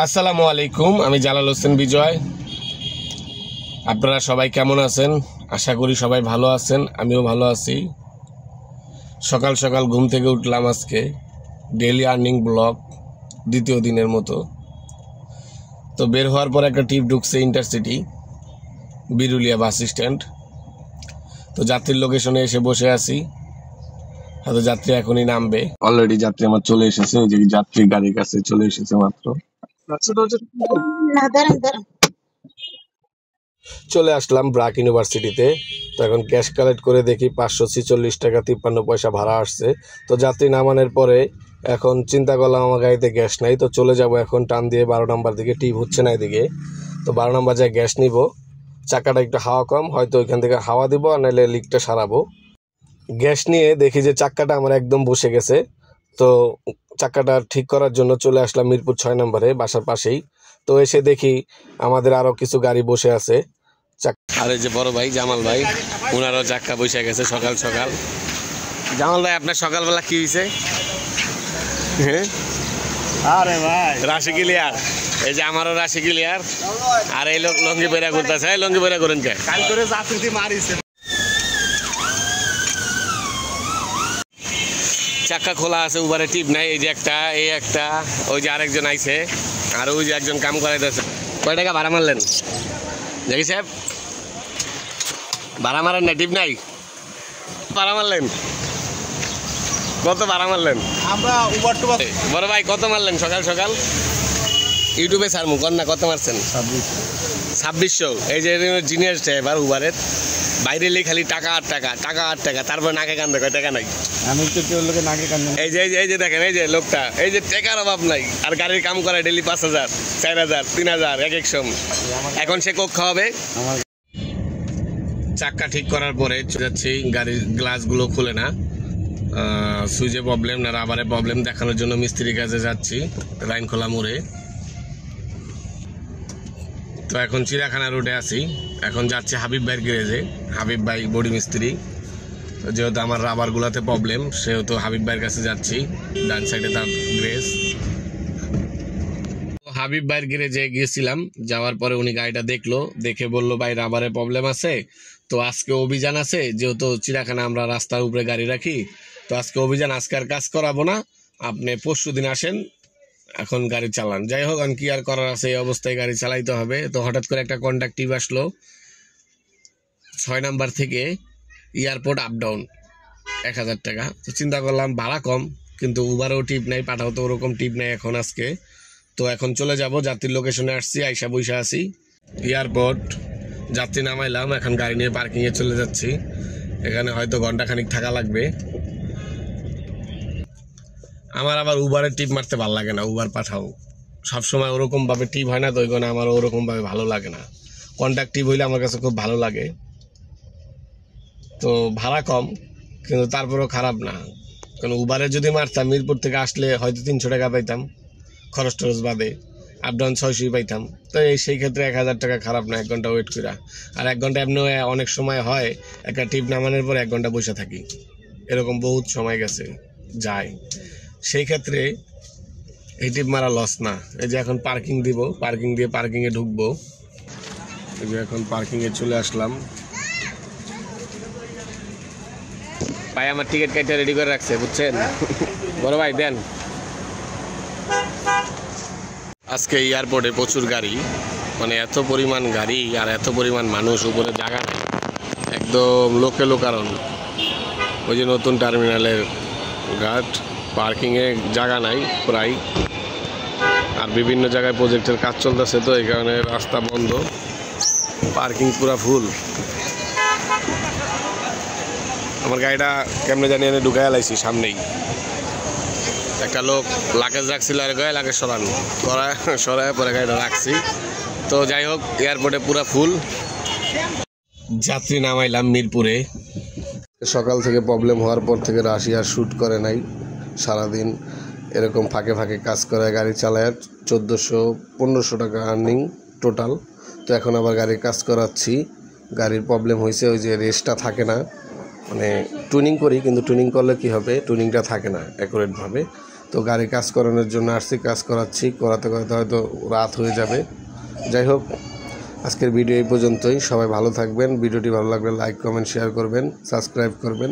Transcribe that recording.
আসসালামু আলাইকুম, আমি জালাল হোসেন বিজয়। আপনারা সবাই কেমন আছেন? আশা করি সবাই ভালো আছেন, আমিও ভালো আছি। সকাল সকাল ঘুম থেকে উঠলাম। আজকে ডেইলি আর্নিং ব্লগ দ্বিতীয় দিনের মতো। তো বের হওয়ার পর একটা ট্রিপ ঢুকছে ইন্টারসিটি বিরুলিয়া বাস স্ট্যান্ড। তো যাত্রীর লোকেশনে এসে বসে আছি, হয়তো যাত্রী এখনই নামবে। অলরেডি যাত্রী আমার চলে এসেছে, যে যাত্রী গাড়ির কাছে চলে এসেছে মাত্র। চলে আসলাম ব্রাক ইউনিভার্সিটিতে। তো এখন ক্যাশ কালেক্ট করে দেখি 546 টাকা 53 পয়সা ভাড়া আসছে। তো যাত্রী নামানোর পরে এখন চিন্তা করলাম আমার গাড়িতে গ্যাস নাই, তো চলে যাব এখন টান দিয়ে 12 নম্বর দিকে। টিপ হচ্ছে না এদিকে, তো 12 নম্বর যায় গ্যাস নিব। চাকাটা একটু হাওয়া কম, হয়তো ওইখান থেকে হাওয়া দিব, আর নাহলে লিকটা সারাবো। গ্যাস নিয়ে দেখি যে চাক্কাটা আমার একদম বসে গেছে। তো চাক্কাটা ঠিক করার জন্য চলে আসলাম মিরপুর 6 নম্বরে, বাসার পাশেই। তো এসে দেখি আমাদের আরও কিছু গাড়ি বসে আছে। আর এই যে বড় ভাই জামাল ভাই, ওনারও চাক্কা বসে গেছে সকাল সকাল। জামাল ভাই, আপনার সকালবেলা কি হয়েছে? হ্যাঁ, আরে ভাই রাশি ক্লিয়ার। এই যে আমারও রাশি ক্লিয়ার। আর এই লোক লঙ্গি বেড়া করতেছে। লঙ্গি বেড়া করেন কে? কাল করে যাত্রী মারিছে। চাক্কা খোলা আছে, উবারে টিপ নাই। এই যে একটা, এই একটা, ওই যে আরেকজন আইছে, আর ওই যে একজন কাম করাইতেছে। কয় টাকা ভাড়া মারলেন দেখি সাহেব? ভাড়া মারেন না, টিপ নাই। ভাড়া মারলেন কত? ভাড়া মারলেন আমরা উবার টুবার বড় ভাই কত মারলেন সকাল সকাল? ইউটিউবে সার মুখ না, কত মারছেন? 2600। এই যে জিনিয়াস ড্রাইভার উবারের, বাইরে এলে খালি টাকা আর টাকা, টাকা আর টাকা, তারপর নাকে কান্দে কয় টাকা নাই। আমি তো কেউ লোকে নাকে কান্দে। এই যে দেখেন, এই যে লোকটা, এই যে টাকার অভাব নাই, আর গাড়ির কাম করে ডেলি 5000, 4000, 3000 এক এক সময়। এখন সে কোক খাওয়াবে। চাক্কা ঠিক করার পরে যাচ্ছি, গাড়ির গ্লাসগুলো খুলে না, সুইচে প্রবলেম না রাবারে প্রবলেম দেখানোর জন্য মিস্ত্রির কাছে যাচ্ছি রাইনখোলা মোড়ে। তো এখন চিড়িয়াখানা রোডে আছি। এখন যাচ্ছি হাবিব ভাইয়ের গ্যারেজে। হাবিব ভাই বডি মিস্ত্রি, যেহেতু আমার রাবারগুলোতে প্রবলেম, সেহেতু হাবিব ভাইয়ের কাছে যাচ্ছি। ডান সাইডে তার গ্যারেজ। হাবিব ভাইয়ের গ্যারেজে গিয়েছিলাম, যাওয়ার পরে উনি গাড়িটা দেখলো, দেখে বললো ভাই রাবারে প্রবলেম আছে, তো আজকে অভিযান আছে। যেহেতু চিড়িয়াখানা আমরা রাস্তার উপরে গাড়ি রাখি, তো আজকে অভিযান, আজকে আর কাজ করাবো না, আপনি পরশু দিন আসেন, এখন গাড়ি চালান। যাই হোক, কি আর করার আছে, এই অবস্থায় গাড়ি চালাইতে হবে। তো হঠাৎ করে একটা কন্ট্যাক্টিভ আসলো 6 নাম্বার থেকে এয়ারপোর্ট আপ ডাউন 1000 টাকা। তো চিন্তা করলাম ভাড়া কম, কিন্তু উবারও টিপ নাই, পাঠাও তো ওরকম টিপ নাই এখন আজকে। তো এখন চলে যাব, যাত্রীর লোকেশনে আসছি, আইসা বইসা আছি এয়ারপোর্ট। যাত্রী নামাইলাম, এখন গাড়ি নিয়ে পার্কিংয়ে চলে যাচ্ছি। এখানে হয়তো ঘন্টাখানিক থাকা লাগবে। আমার আবার উবারের টিপ মারতে ভালো লাগে না, উবার পাঠাও সবসময় ওরকমভাবে টিপ হয় না, তো ওই কারণে আমার ওরকমভাবে ভালো লাগে না। কন্ট্যাক্ট টিপ হইলে আমার কাছে খুব ভালো লাগে। তো ভাড়া কম, কিন্তু তারপরেও খারাপ না, কারণ উবারে যদি মারতাম মিরপুর থেকে আসলে হয়তো 300 টাকা পাইতাম, খরচ টরচ বাদে আপ ডাউন 600 পাইতাম। তো সেই ক্ষেত্রে 1000 টাকা খারাপ না, 1 ঘন্টা ওয়েট করা। আর 1 ঘন্টা এমনি অনেক সময় হয়, একটা টিপ নামানোর পর 1 ঘন্টা বসে থাকি, এরকম বহুত সময় গেছে যায়। সেই ক্ষেত্রে এই টিপ মারা লস না। এই যে এখন পার্কিং দিব, পার্কিং দিয়ে পার্কিংয়ে ঢুকবো। এই যে এখন পার্কিংয়ে চলে আসলাম। ভাই আমার টিকিট কাইটা রেডি করে রাখছে, বুঝছেন? বড় ভাই দেন। আজকে এয়ারপোর্টে প্রচুর গাড়ি, মানে এত পরিমাণ গাড়ি আর এত পরিমাণ মানুষ, উপরে জায়গা নেই, একদম লোকে লোকারণ। ওই যে নতুন টার্মিনালের ঘাট, পার্কিংয়ে জায়গা নাই প্রায়। আর বিভিন্ন জায়গায় প্রজেক্টের কাজ চলতেছে, তো এই কারণে রাস্তা বন্ধ, পার্কিং পুরা ফুল। আমার গাড়িটা কেমনে জানি এনে ঢুকাই লাইছি সামনেই। একটা লোক লাগেজ রাখছিল, আর গায়ে লাগেজ সরানো সরায় পরে গাড়িটা রাখছি। তো যাই হোক, এয়ারপোর্টে পুরা ফুল। যাত্রী নামাইলাম মিরপুরে। সকাল থেকে প্রবলেম হওয়ার পর থেকে রাশি আর শ্যুট করে নাই, সারাদিন এরকম ফাঁকে ফাঁকে কাজ করে গাড়ি চালায়। 1400-1500 টাকা আর্নিং টোটাল। তো এখন আবার গাড়ির কাজ করাচ্ছি। গাড়ির প্রবলেম হয়েছে, ওই যে রেসটা থাকে না, মানে টুনিং করি, কিন্তু টুনিং করলে কি হবে, টুনিংটা থাকে না অ্যাকুরেটভাবে। তো তো গাড়ি কাজ করানোর জন্য আসছি, কাজ করাচ্ছি, করাতে করাতে হয়তো রাত হয়ে যাবে। যাই হোক, আজকের ভিডিও এই পর্যন্তই। সবাই ভালো থাকবেন। ভিডিওটি ভালো লাগলে লাইক, কমেন্ট, শেয়ার করবেন, সাবস্ক্রাইব করবেন।